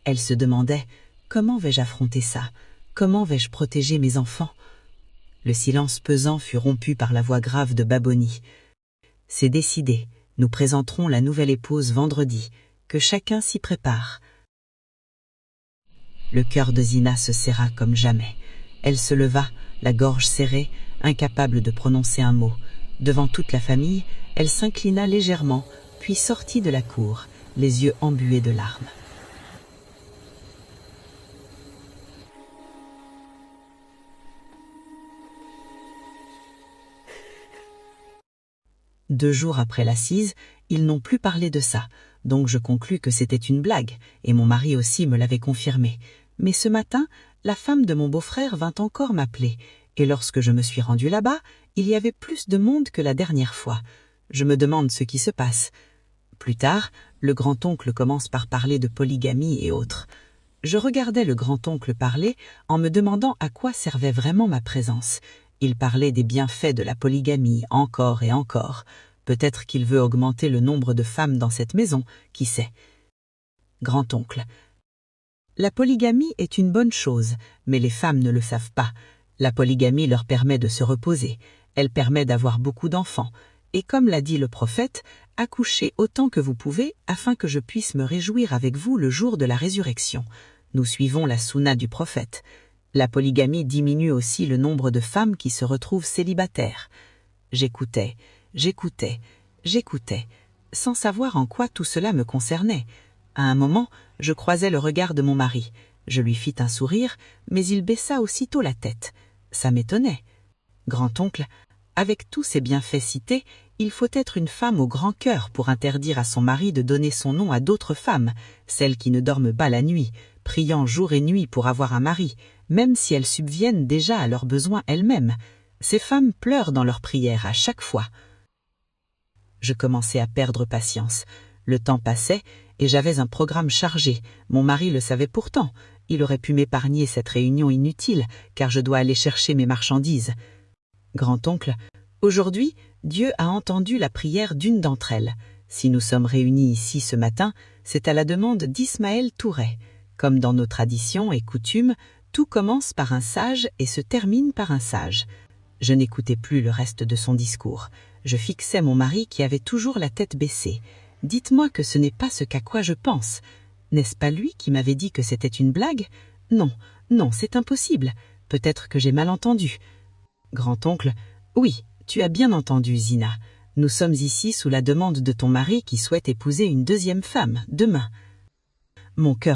Elle se demandait « Comment vais-je affronter ça? Comment vais-je protéger mes enfants ?» Le silence pesant fut rompu par la voix grave de Baboni. « C'est décidé, nous présenterons la nouvelle épouse vendredi, que chacun s'y prépare. » Le cœur de Zina se serra comme jamais. Elle se leva, la gorge serrée, incapable de prononcer un mot. Devant toute la famille, elle s'inclina légèrement, puis sortit de la cour, les yeux embués de larmes. Deux jours après l'assise, ils n'ont plus parlé de ça, donc je conclus que c'était une blague, et mon mari aussi me l'avait confirmé. Mais ce matin, la femme de mon beau-frère vint encore m'appeler, et lorsque je me suis rendue là-bas, il y avait plus de monde que la dernière fois. Je me demande ce qui se passe. Plus tard, le grand-oncle commence par parler de polygamie et autres. Je regardais le grand-oncle parler en me demandant à quoi servait vraiment ma présence. Il parlait des bienfaits de la polygamie encore et encore. Peut-être qu'il veut augmenter le nombre de femmes dans cette maison, qui sait. Grand-oncle. La polygamie est une bonne chose, mais les femmes ne le savent pas. La polygamie leur permet de se reposer. Elle permet d'avoir beaucoup d'enfants. Et comme l'a dit le prophète, accouchez autant que vous pouvez afin que je puisse me réjouir avec vous le jour de la résurrection. Nous suivons la sunna du prophète. La polygamie diminue aussi le nombre de femmes qui se retrouvent célibataires. J'écoutais, sans savoir en quoi tout cela me concernait. À un moment, je croisai le regard de mon mari. Je lui fis un sourire, mais il baissa aussitôt la tête. Ça m'étonnait. Grand-oncle, avec tous ces bienfaits cités, il faut être une femme au grand cœur pour interdire à son mari de donner son nom à d'autres femmes, celles qui ne dorment pas la nuit, priant jour et nuit pour avoir un mari, même si elles subviennent déjà à leurs besoins elles-mêmes. Ces femmes pleurent dans leurs prières à chaque fois. Je commençais à perdre patience. Le temps passait et j'avais un programme chargé. Mon mari le savait pourtant. Il aurait pu m'épargner cette réunion inutile, car je dois aller chercher mes marchandises. Grand-oncle, aujourd'hui, Dieu a entendu la prière d'une d'entre elles. Si nous sommes réunis ici ce matin, c'est à la demande d'Ismaël Touret. Comme dans nos traditions et coutumes, tout commence par un sage et se termine par un sage. Je n'écoutais plus le reste de son discours. Je fixais mon mari qui avait toujours la tête baissée. « Dites-moi que ce n'est pas ce qu'à quoi je pense. N'est-ce pas lui qui m'avait dit que c'était une blague? Non, non, c'est impossible. Peut-être que j'ai mal entendu. » Grand-oncle, oui, tu as bien entendu, Zina. Nous sommes ici sous la demande de ton mari qui souhaite épouser une deuxième femme, demain. Mon cœur